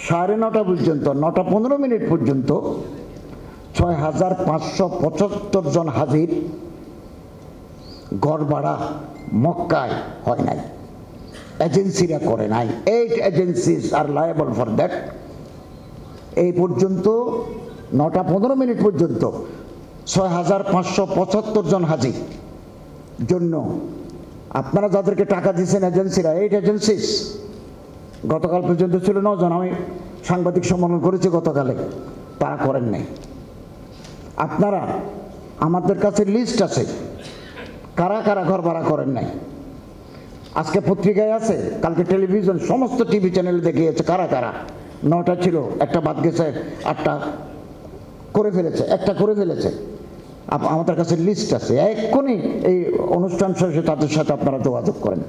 9:30 পর্যন্ত 9:15 পর্যন্ত 6,575 জন হাজির ঘর ভাড়া মক্কায় হয় নাই, এজেন্সিরা করে নাই। 8 agencies are liable for that. এই পর্যন্ত 9:15 পর্যন্ত 6,575 জন হাজির জন্য আপনারা যাদেরকে টাকা দিয়েছেন এজেন্সিরা, 8 এজেন্সিস, গতকাল পর্যন্ত ছিল 9 জন। আমি সাংবাদিক সম্মেলন করেছি গতকালে, তারা করেন নাই। আপনারা, আমাদের কাছে লিস্ট আছে কারা কারা ঘর ভাড়া করেন নাই। আজকে পত্রিকায় আছে, কালকে টেলিভিশন সমস্ত টিভি চ্যানেলে দেখিয়েছে কারা কারা। 9টা ছিল, একটা বাদ গেছে, 8টা করে ফেলেছে, একটা করে ফেলেছে। আমাদের কাছে লিস্ট আছে, এক্ষুনি এই অনুষ্ঠান শেষে তাদের সাথে আপনারা যোগাযোগ করেন।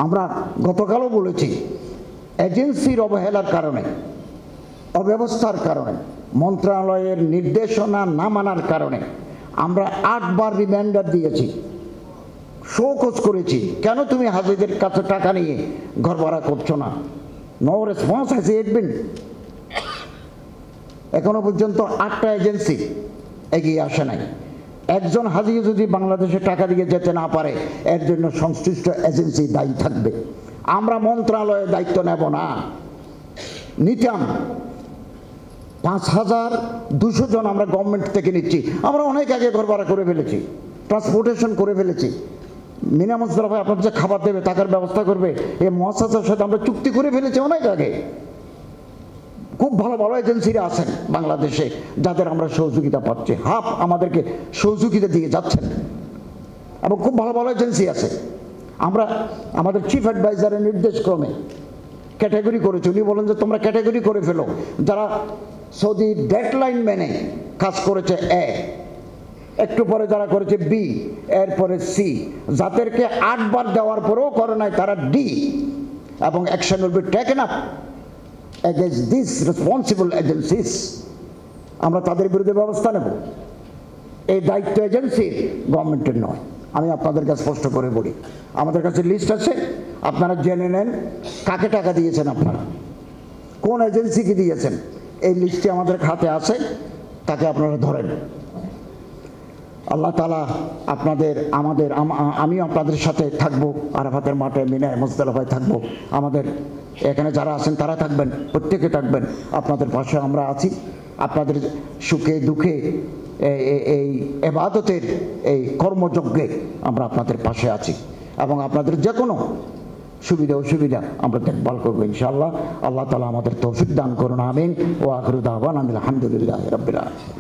আমরা গতকালও বলেছি, এজেন্সির অবহেলার কারণে, অব্যবস্থার কারণে, মন্ত্রণালয়ের নির্দেশনা না মানার কারণে আমরা 8 বার রিমাইন্ডার দিয়েছি, শোকজ করেছি, কেন তুমি হাজিদের কাছে টাকা নিয়ে ঘর ভাড়া করছো না। নো রেসপন্স হ্যাজ ইট বিন। এখনো পর্যন্ত 8টা এজেন্সি এগিয়ে আসে নাই। একজন হাজি যদি বাংলাদেশে টাকা দিয়ে যেতে না পারে, এর জন্য সংশ্লিষ্ট এজেন্সি দায়ী থাকবে। আমরা মন্ত্রণালয়ের দায়িত্ব নেব না। নিতাম 5,200 জন আমরা গভর্নমেন্ট থেকে নিচ্ছি। আমরা অনেক আগে ঘর ভাড়া করে ফেলেছি, ট্রান্সপোর্টেশন করে ফেলেছি। মিনা মুজদালিফায় আপনার যে খাবার দেবে, টাকার ব্যবস্থা করবে, এই মুআসসাসার সাথে আমরা চুক্তি করে ফেলেছি অনেক আগে। খুব ভালো ভালো এজেন্সিরা আছেন বাংলাদেশে, যাদের আমরা সহযোগিতা পাচ্ছি। হাফ আমাদেরকে সহযোগিতা দিয়ে যাচ্ছেন, এবং খুব ভালো ভালো এজেন্সি আছে। আমরা আমাদের চিফ অ্যাডভাইজারের নির্দেশ ক্রমে ক্যাটাগরি করেছি। উনি বলেন যে তোমরা ক্যাটাগরি করে ফেলো, যারা সৌদি ডেডলাইন মেনে কাজ করেছে এ, একটু পরে যারা করেছে বি, এরপরে সি, যাদেরকে 8 বার দেওয়ার পরেও করে নাই তারা ডি, এবং action will be taken up against these responsible agencies। আমরা তাদের বিরুদ্ধে ব্যবস্থা নেব। এই দায়িত্ব এজেন্সির, গভর্নমেন্টের নয়। আমি আপনাদের কাছে স্পষ্ট করে বলি, আমাদের কাছে লিস্ট আছে, আপনারা জেনে নেন কাকে টাকা দিয়েছেন, আপনারা কোন এজেন্সিকে দিয়েছেন। এই লিস্টে আমাদের হাতে আছে, তাকে আপনারা ধরেন। আল্লাহ তাআলা আপনাদের, আমাদের, আমিও আপনাদের সাথে থাকবো, আরাফাতের মাঠে, মিনায়, মুজদালিফায় থাকবো। আমাদের এখানে যারা আছেন তারা থাকবেন, প্রত্যেকে থাকবেন। আপনাদের পাশে আমরা আছি। আপনাদের সুখে দুঃখে, এই ইবাদতের এই কর্মযজ্ঞে আমরা আপনাদের পাশে আছি, এবং আপনাদের যে কোনো সুবিধা অসুবিধা আমরা দেখভাল করবো ইনশাআল্লাহ। আল্লাহ তাআলা আমাদের তৌফিক দান করুন। আমিন। ওয়া আখিরু দাওয়ানা আলহামদুলিল্লাহি রাব্বিল আলামিন।